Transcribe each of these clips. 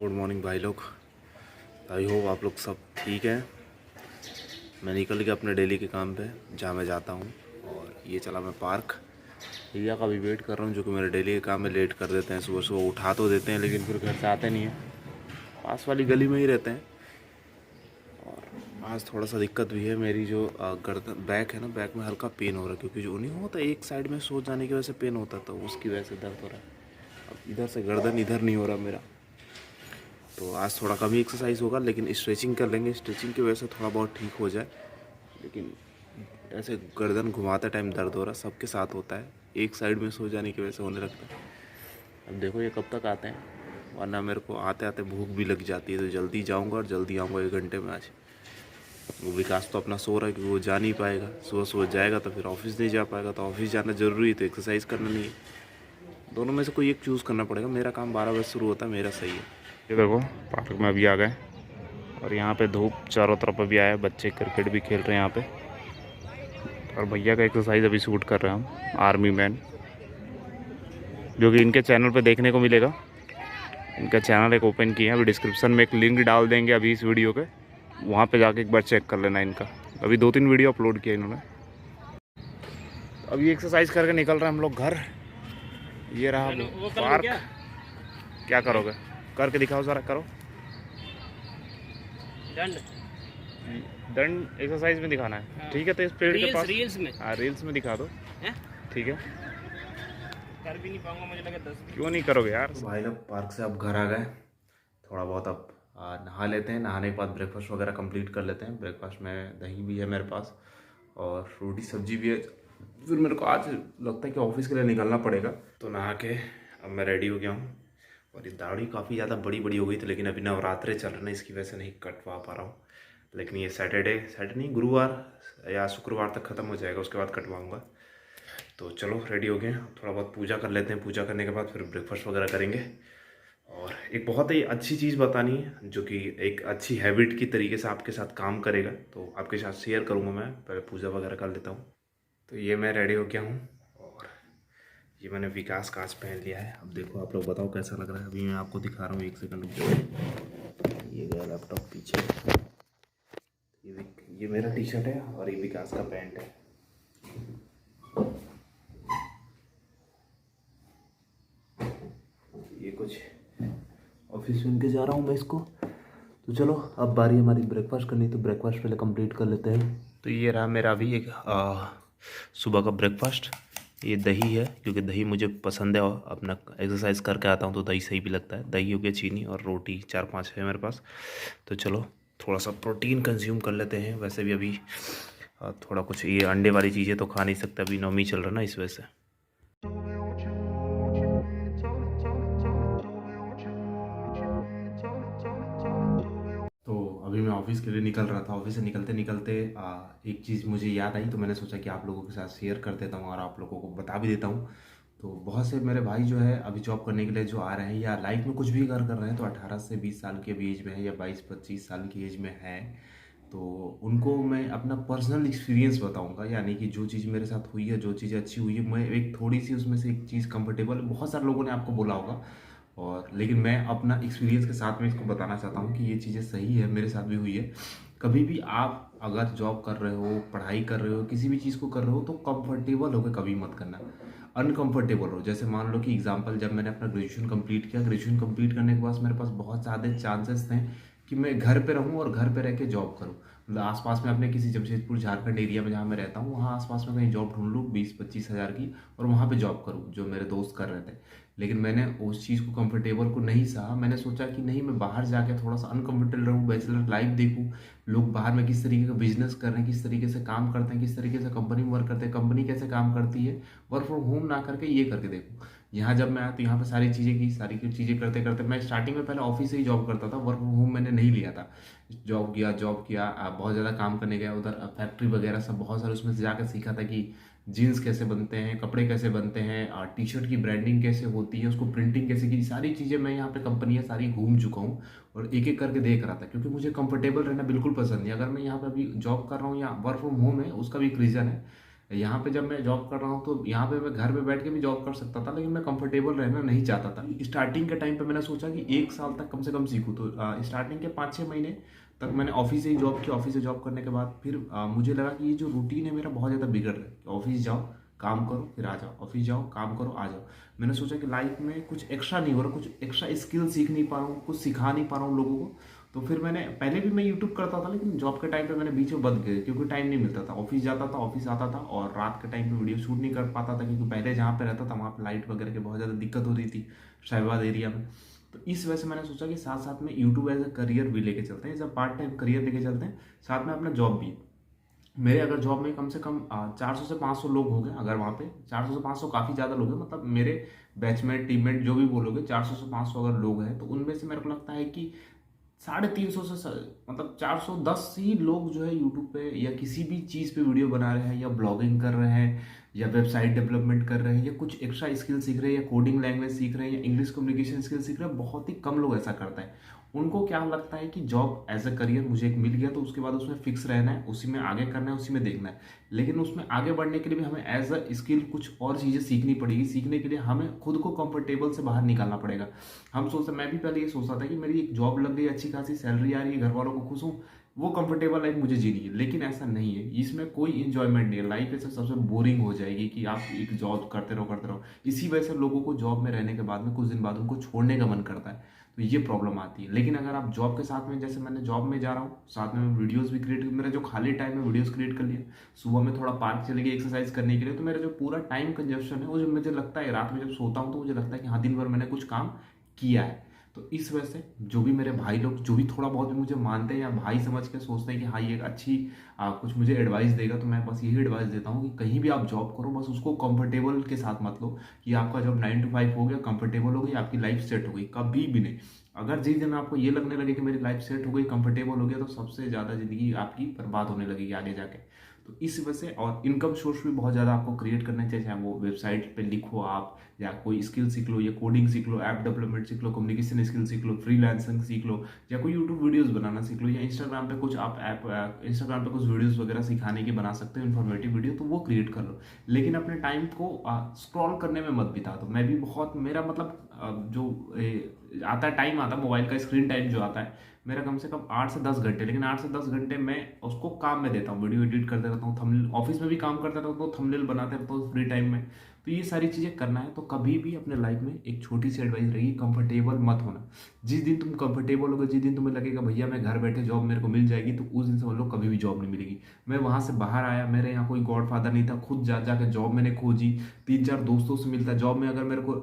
Good morning भाई लोग। I hope आप लोग सब ठीक हैं। मैं निकल गया अपने डेली के काम पे जहाँ मैं जाता हूँ, और ये चला मैं पार्क। भैया का भी वेट कर रहा हूँ जो कि मेरे डेली के काम में लेट कर देते हैं। सुबह सुबह उठा तो देते हैं लेकिन फिर घर से आते नहीं हैं, पास वाली गली में ही रहते हैं। और आज थोड़ा सा दिक्कत भी है, मेरी जो गर्दन बैक है ना, बैक में हल्का पेन हो रहा है, क्योंकि जो नहीं होता एक साइड में सो जाने की वजह से पेन होता, तो उसकी वजह से दर्द हो रहा है। अब इधर से गर्दन इधर नहीं हो रहा मेरा, तो आज थोड़ा कम ही एक्सरसाइज होगा, लेकिन स्ट्रेचिंग कर लेंगे। स्ट्रेचिंग की वजह से थोड़ा बहुत ठीक हो जाए। लेकिन ऐसे गर्दन घुमाते टाइम दर्द हो रहा, सबके साथ होता है, एक साइड में सो जाने की वजह से होने लगता है। अब देखो ये कब तक आते हैं, वरना मेरे को आते आते भूख भी लग जाती है, तो जल्दी जाऊंगा और जल्दी आऊँगा 1 घंटे में आज। वो विकास तो अपना सो रहा है क्योंकि वो जा नहीं पाएगा। सुबह सुबह जाएगा तो फिर ऑफिस नहीं जा पाएगा, तो ऑफिस जाना ज़रूरी है, तो एक्सरसाइज करना नहीं है। दोनों में से कोई एक चूज़ करना पड़ेगा। मेरा काम 12 बजे शुरू होता है, मेरा सही है। ये देखो पार्क में अभी आ गए, और यहाँ पे धूप चारों तरफ अभी आया है, बच्चे क्रिकेट भी खेल रहे हैं यहाँ पे। और भैया का एक्सरसाइज अभी शूट कर रहे हैं हम, आर्मी मैन, जो कि इनके चैनल पे देखने को मिलेगा। इनका चैनल एक ओपन किया है, अभी डिस्क्रिप्शन में एक लिंक डाल देंगे अभी इस वीडियो के, वहाँ पे जाके एक बार चेक कर लेना इनका। अभी 2-3 वीडियो अपलोड किया इन्होंने। अभी एक्सरसाइज करके निकल रहे हैं हम लोग घर। ये रहा वो पार्क। क्या करोगे? करके दिखाओ ज़रा, करो। दंड एक्सरसाइज में दिखाना है। हाँ। ठीक है, तो इस पेड़ के पास रील्स में, हाँ रील्स में दिखा दो। ठीक है, कर भी नहीं पाऊंगा, मुझे लगा 10। क्यों नहीं करोगे यार? तो भाई लोग पार्क से अब घर आ गए, थोड़ा बहुत अब नहा लेते हैं। नहाने के बाद ब्रेकफास्ट वगैरह कंप्लीट कर लेते हैं। ब्रेकफास्ट में दही भी है मेरे पास और रोटी सब्जी भी है। फिर मेरे को आज लगता है कि ऑफिस के लिए निकलना पड़ेगा, तो नहा के अब मैं रेडी हो गया हूँ। और ये दाढ़ी काफ़ी ज़्यादा बड़ी बड़ी हो गई थी, लेकिन अभी नवरात्रे चल रहे हैं, इसकी वजह से नहीं कटवा पा रहा हूँ। लेकिन ये सैटरडे नहीं, गुरुवार या शुक्रवार तक ख़त्म हो जाएगा, उसके बाद कटवाऊँगा। तो चलो रेडी हो गए, थोड़ा बहुत पूजा कर लेते हैं। पूजा करने के बाद फिर ब्रेकफास्ट वगैरह करेंगे। और एक बहुत ही अच्छी चीज़ बतानी है, जो कि एक अच्छी हैबिट की तरीके से आपके साथ काम करेगा, तो आपके साथ शेयर करूँगा। मैं पहले पूजा वगैरह कर लेता हूँ। तो ये मैं रेडी हो गया हूँ, और ये मैंने विकास का आज पहन लिया है। अब देखो आप लोग बताओ कैसा लग रहा है। अभी मैं आपको दिखा रहा हूँ, 1 सेकंड रुक जाओ। ये गया लैपटॉप पीछे। ये मेरा टी शर्ट है और ये विकास का पैंट है। ये कुछ ऑफिस में के जा रहा हूँ मैं इसको। तो चलो अब बारी हमारी ब्रेकफास्ट करनी, तो ब्रेकफास्ट पहले कंप्लीट कर लेते हैं। तो ये रहा मेरा अभी एक सुबह का ब्रेकफास्ट। ये दही है, क्योंकि दही मुझे पसंद है, और अपना एक्सरसाइज करके आता हूँ तो दही सही भी लगता है। दही हो गया, चीनी और रोटी 4-5 है मेरे पास। तो चलो थोड़ा सा प्रोटीन कंज्यूम कर लेते हैं। वैसे भी अभी थोड़ा कुछ ये अंडे वाली चीज़ें तो खा नहीं सकता, अभी नौमी चल रहा ना, इस वजह से। तो अभी मैं ऑफिस के लिए निकल रहा था। ऑफिस से निकलते निकलते एक चीज़ मुझे याद आई, तो मैंने सोचा कि आप लोगों के साथ शेयर कर देता हूँ और आप लोगों को बता भी देता हूँ। तो बहुत से मेरे भाई जो है अभी जॉब करने के लिए जो आ रहे हैं, या लाइफ में कुछ भी कर रहे हैं, तो 18 से 20 साल के एज में है, या 22-25 साल की एज में है, तो उनको मैं अपना पर्सनल एक्सपीरियंस बताऊंगा। यानी कि जो चीज़ मेरे साथ हुई है, जो चीज़ अच्छी हुई है, मैं एक थोड़ी सी उसमें से एक चीज़ कंफर्टेबल, बहुत सारे लोगों ने आपको बोला होगा, और लेकिन मैं अपना एक्सपीरियंस के साथ में इसको बताना चाहता हूँ कि ये चीज़ें सही है, मेरे साथ भी हुई है। कभी भी आप अगर जॉब कर रहे हो, पढ़ाई कर रहे हो, किसी भी चीज़ को कर रहे हो, तो कंफर्टेबल होकर कभी मत करना, अनकंफर्टेबल हो। जैसे मान लो कि एग्जांपल, जब मैंने अपना ग्रेजुएशन कंप्लीट किया, ग्रेजुएशन कंप्लीट करने के बाद मेरे पास बहुत ज़्यादा चांसेस थे कि मैं घर पे रहूँ और घर पे रह के जॉब करूँ। मतलब आसपास में अपने किसी जमशेदपुर झारखंड एरिया में जहाँ मैं रहता हूँ, वहाँ आसपास में कहीं जॉब ढूंढ लूँ 20-25 हज़ार की, और वहाँ पे जॉब करूँ जो मेरे दोस्त कर रहे थे। लेकिन मैंने उस चीज़ को कंफर्टेबल को नहीं सहा। मैंने सोचा कि नहीं, मैं बाहर जाके थोड़ा सा अनकंफर्टेबल रहूँ, बैचलर लाइफ देखूँ, लोग बाहर में किस तरीके का बिजनेस कर रहे हैं, किस तरीके से काम करते हैं, किस तरीके से कंपनी में वर्क करते हैं, कंपनी कैसे काम करती है, वर्क फ्रॉम होम ना करके ये करके देखूँ। यहाँ जब मैं आया तो यहाँ पे सारी चीज़ें करते करते, मैं स्टार्टिंग में पहले ऑफिस से ही जॉब करता था, वर्क फ्रॉम होम मैंने नहीं लिया था। जॉब किया, बहुत ज़्यादा काम करने गया उधर, फैक्ट्री वगैरह सब बहुत सारे, उसमें से जाकर सीखा था कि जीन्स कैसे बनते हैं, कपड़े कैसे बनते हैं, टी शर्ट की ब्रांडिंग कैसे होती है, उसको प्रिंटिंग कैसे की, सारी चीज़ें मैं यहाँ पे कंपनियाँ सारी घूम चुका हूँ और एक एक करके देख रहा था, क्योंकि मुझे कंफर्टेबल रहना बिल्कुल पसंद नहीं। अगर मैं यहाँ पे अभी जॉब कर रहा हूँ या वर्क फ्रॉम होम है, उसका भी एक रीज़न है। यहाँ पे जब मैं जॉब कर रहा हूँ तो यहाँ पे मैं घर पे बैठ के भी जॉब कर सकता था, लेकिन मैं कंफर्टेबल रहना नहीं चाहता था। स्टार्टिंग के टाइम पे मैंने सोचा कि 1 साल तक कम से कम सीखूँ, तो स्टार्टिंग के 5-6 महीने तक मैंने ऑफिस से ही जॉब की। ऑफिस से जॉब करने के बाद फिर मुझे लगा कि ये जो रूटीन है मेरा बहुत ज़्यादा बिगड़ रहा है। ऑफिस जाओ, काम करो, फिर आ जाओ, ऑफिस जाओ, काम करो, आ जाओ। मैंने सोचा कि लाइफ में कुछ एक्स्ट्रा नहीं हो रहा, कुछ एक्स्ट्रा स्किल सीख नहीं पा रहा हूँ, कुछ सिखा नहीं पा रहा हूँ लोगों को। तो फिर मैंने पहले भी मैं यूट्यूब करता था, लेकिन जॉब के टाइम पे मैंने बीच में बंद किया क्योंकि टाइम नहीं मिलता था। ऑफिस जाता था, ऑफिस आता था और रात के टाइम पे वीडियो शूट नहीं कर पाता था, क्योंकि पहले जहाँ पे रहता था वहाँ पे लाइट वगैरह की बहुत ज़्यादा दिक्कत हो रही थी शाहबाद एरिया में। तो इस वजह से मैंने सोचा कि साथ साथ में यूट्यूब एज अ करियर भी लेके चलते हैं, as a part time career लेके चलते हैं, साथ में अपना जॉब भी। मेरे अगर जॉब में कम से कम 400 से 500 लोग हो गए, अगर वहाँ पे 400 से 500 काफ़ी ज़्यादा लोग हैं, मतलब मेरे बैचमेट टीममेट जो भी बोलोगे 400 से 500 अगर लोग हैं, तो उनमें से मेरे को लगता है कि 350 से मतलब 410 ही लोग जो है यूट्यूब पे या किसी भी चीज़ पे वीडियो बना रहे हैं, या ब्लॉगिंग कर रहे हैं, या वेबसाइट डेवलपमेंट कर रहे हैं, या कुछ एक्स्ट्रा स्किल सीख रहे हैं, या कोडिंग लैंग्वेज सीख रहे हैं, या इंग्लिश कम्युनिकेशन स्किल सीख रहे हैं। बहुत ही कम लोग ऐसा करते हैं। उनको क्या लगता है कि जॉब एज अ करियर मुझे एक मिल गया तो उसके बाद उसमें फिक्स रहना है, उसी में आगे करना है, उसी में देखना है। लेकिन उसमें आगे बढ़ने के लिए भी हमें एज अ स्किल कुछ और चीज़ें सीखनी पड़ेगी। सीखने के लिए हमें खुद को कंफर्टेबल से बाहर निकालना पड़ेगा। हम सोचते, मैं भी पहले ये सोचता था कि मेरी एक जॉब लग गई, अच्छी खासी सैलरी आ रही है, घर वालों को खुश हूँ, वो कंफर्टेबल लाइफ मुझे जीनी है। लेकिन ऐसा नहीं है, इसमें कोई इंजॉयमेंट नहीं है। लाइफ ऐसे सबसे बोरिंग हो जाएगी कि आप एक जॉब करते रहो। इसी वजह से लोगों को जॉब में रहने के बाद में कुछ दिन बाद उनको छोड़ने का मन करता है, तो ये प्रॉब्लम आती है। लेकिन अगर आप जॉब के साथ में, जैसे मैंने जॉब में जा रहा हूँ, साथ में मैं वीडियोस भी क्रिएट, मेरा जो खाली टाइम में वीडियोस क्रिएट कर लिया, सुबह में थोड़ा पार्क चले गए एक्सरसाइज करने के लिए, तो मेरा जो पूरा टाइम कंजप्शन है वो जो मुझे लगता है रात में जब सोता हूँ तो मुझे लगता है कि हाँ दिन भर मैंने कुछ काम किया है। तो इस वजह से जो भी मेरे भाई लोग जो भी थोड़ा बहुत भी मुझे मानते हैं या भाई समझ के सोचते हैं कि हाँ ये एक अच्छी कुछ मुझे एडवाइस देगा, तो मैं बस यही एडवाइस देता हूँ कि कहीं भी आप जॉब करो, बस उसको कंफर्टेबल के साथ मत लो कि आपका जॉब 9 to 5 हो गया, कंफर्टेबल हो गई, आपकी लाइफ सेट हो गई। कभी भी नहीं। अगर जिस दिन आपको ये लगने लगे कि मेरी लाइफ सेट हो गई, कंफर्टेबल हो गया, तो सबसे ज़्यादा ज़िंदगी आपकी बर्बाद होने लगेगी आगे जाके। तो इस वजह से, और इनकम सोर्स भी बहुत ज़्यादा आपको क्रिएट करना चाहिए, चाहे वो वेबसाइट पे लिखो आप, या कोई स्किल सीख लो, या कोडिंग सीख लो, ऐप डेवलपमेंट सीख लो, कम्युनिकेशन स्किल सीख लो, फ्रीलांसिंग सीख लो, या कोई यूट्यूब वीडियोस बनाना सीख लो, या इंस्टाग्राम पे कुछ आप इंस्टाग्राम पे कुछ वीडियोस वगैरह सिखाने की बना सकते हो, इन्फॉर्मेटिव वीडियो, तो वो क्रिएट कर लो। लेकिन अपने टाइम को स्क्रॉल करने में मत बिता दो। मैं भी बहुत, मेरा मतलब आता है टाइम, आता मोबाइल का स्क्रीन टाइम जो आता है मेरा कम से कम 8 से 10 घंटे। लेकिन 8 से 10 घंटे मैं उसको काम में देता हूँ, वीडियो एडिट करते रहता हूँ, थंबनेल, ऑफिस में भी काम करता रहता हूँ, थंबनेल बनाते रहता हूँ फ्री टाइम में। तो ये सारी चीज़ें करना है। तो कभी भी अपने लाइफ में एक छोटी सी एडवाइस रहेगी, कंफर्टेबल मत होना। जिस दिन तुम कंफर्टेबल होगे, जिस दिन तुम्हें लगेगा भैया मैं घर बैठे जॉब मेरे को मिल जाएगी, तो उस दिन समझ लो कभी भी जॉब नहीं मिलेगी। मैं वहाँ से बाहर आया, मेरे यहाँ कोई गॉडफादर नहीं था, खुद जाके जॉब मैंने खोजी, 3-4 दोस्तों से मिलता। जॉब में अगर मेरे को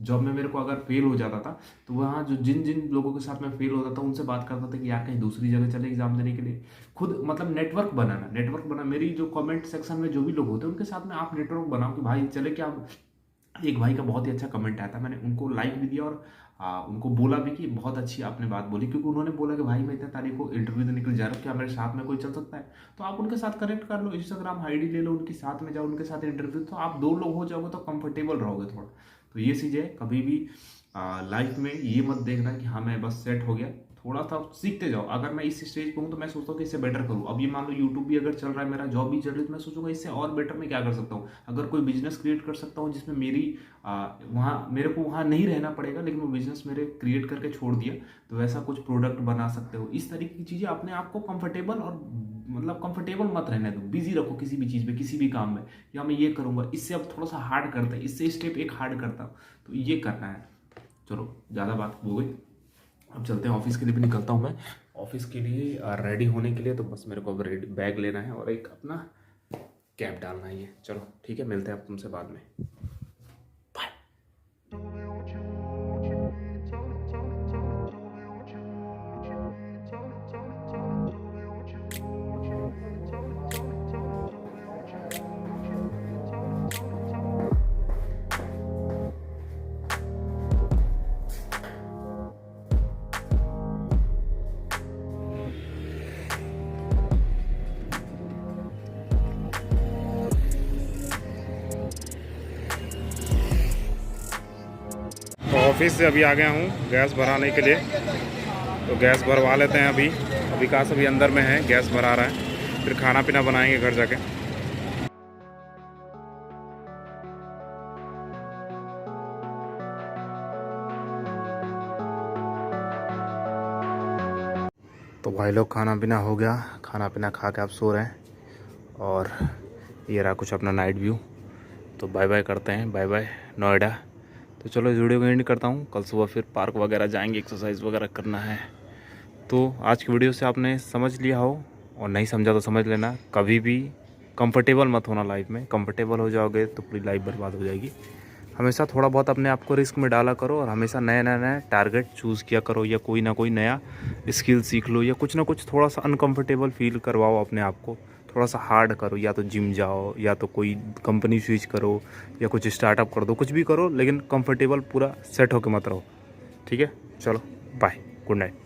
जॉब में मेरे को अगर फेल हो जाता था, तो वहाँ जो जिन जिन लोगों के साथ मैं फेल होता था उनसे बात करता था कि यार कहीं दूसरी जगह चले एग्जाम देने के लिए। खुद मतलब नेटवर्क बना, मेरी जो कमेंट सेक्शन में जो भी लोग होते हैं उनके साथ में आप नेटवर्क बनाओ कि भाई चले क्या। एक भाई का बहुत ही अच्छा कमेंट आया था, मैंने उनको लाइक भी दिया और उनको बोला भी कि बहुत अच्छी आपने बात बोली, क्योंकि उन्होंने बोला कि भाई मैं इतने तारीख को इंटरव्यू देने के लिए जा रहा हूँ, क्या मेरे साथ में कोई चल सकता है। तो आप उनके साथ कनेक्ट कर लो, इंस्टाग्राम आईडी ले लो, उनके साथ में जाओ, उनके साथ इंटरव्यू, तो आप 2 लोग हो जाओगे तो कंफर्टेबल रहोगे थोड़ा। तो ये चीज़ें कभी भी लाइफ में ये मत देखना कि हाँ मैं बस सेट हो गया, थोड़ा सा सीखते जाओ। अगर मैं इस स्टेज पे हूँ तो मैं सोचता हूँ कि इससे बेटर करूँ। अब ये मान लो यूट्यूब भी अगर चल रहा है, मेरा जॉब भी चल रही है, तो मैं सोचूंगा इससे और बेटर मैं क्या कर सकता हूँ। अगर कोई बिजनेस क्रिएट कर सकता हूँ जिसमें मेरी वहाँ मेरे को वहाँ नहीं रहना पड़ेगा, लेकिन वो बिजनेस मेरे क्रिएट करके छोड़ दिया, तो वैसा कुछ प्रोडक्ट बना सकते हो। इस तरीके की चीज़ें अपने आप को कंफर्टेबल और मतलब कंफर्टेबल मत रहने दो, बिजी रखो किसी भी चीज़ में, किसी भी काम में, या मैं ये करूँगा, इससे अब थोड़ा सा हार्ड करता है, इससे स्टेप एक हार्ड करता हूँ, तो ये करना है। चलो ज़्यादा बात हो गई, अब चलते हैं। ऑफिस के लिए भी निकलता हूँ मैं, ऑफिस के लिए रेडी होने के लिए। तो बस मेरे को अब रेडी बैग लेना है और एक अपना कैप डालना है। ये चलो ठीक है, मिलते हैं अब तुमसे बाद में। तो ऑफिस से अभी आ गया हूँ गैस भराने के लिए, तो गैस भरवा लेते हैं। अभी विकास अभी अंदर में है, गैस भरा रहा है, फिर खाना पीना बनाएंगे घर जाके। तो भाई लोग खाना पीना हो गया, खाना पीना खा के आप सो रहे हैं और ये रहा कुछ अपना नाइट व्यू। तो बाय बाय करते हैं, बाय बाय नोएडा। तो चलो इस वीडियो को एंड करता हूँ, कल सुबह फिर पार्क वगैरह जाएंगे, एक्सरसाइज वगैरह करना है। तो आज की वीडियो से आपने समझ लिया हो और नहीं समझा तो समझ लेना, कभी भी कंफर्टेबल मत होना लाइफ में। कंफर्टेबल हो जाओगे तो पूरी लाइफ बर्बाद हो जाएगी। हमेशा थोड़ा बहुत अपने आप को रिस्क में डाला करो और हमेशा नया टारगेट चूज़ किया करो, या कोई ना कोई नया स्किल सीख लो, या कुछ ना कुछ थोड़ा सा अनकंफर्टेबल फील करवाओ अपने आप को, थोड़ा सा हार्ड करो। या तो जिम जाओ, या तो कोई कंपनी स्विच करो, या कुछ स्टार्टअप कर दो, कुछ भी करो, लेकिन कंफर्टेबल पूरा सेट होकर मत रहो। ठीक है, चलो बाय, गुड नाइट।